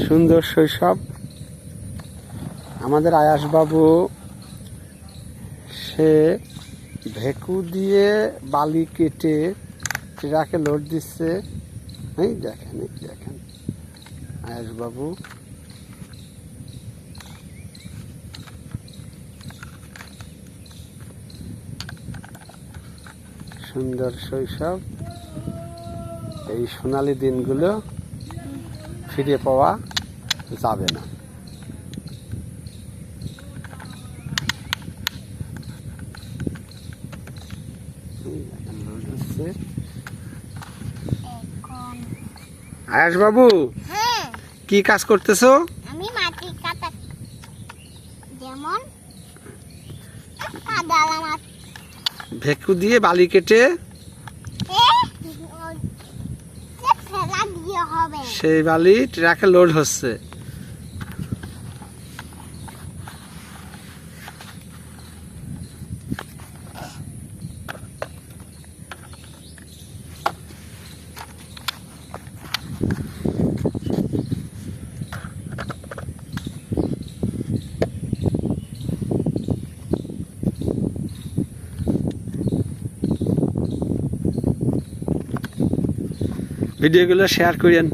সুন্দর শৈশব। আমাদের আয়াস বাবু সে ভেকু দিয়ে বালি কেটে ট্রাকে লোড দিচ্ছে। এই দেখেন আয়াস বাবু। সুন্দর শৈশব। এই সোনালী দিনগুলো ফিরে পাওয়া যাবে না। আয়াস বাবু, কি কাজ করতেছো? আমি মাটি কাটা, যেমন কাদালা মাটি ভেকু দিয়ে বালি কেটে ফেলা দিয়ে হবে। সেই বালি ট্রাকে লোড হচ্ছে। ভিডিওগুলো শেয়ার করেন।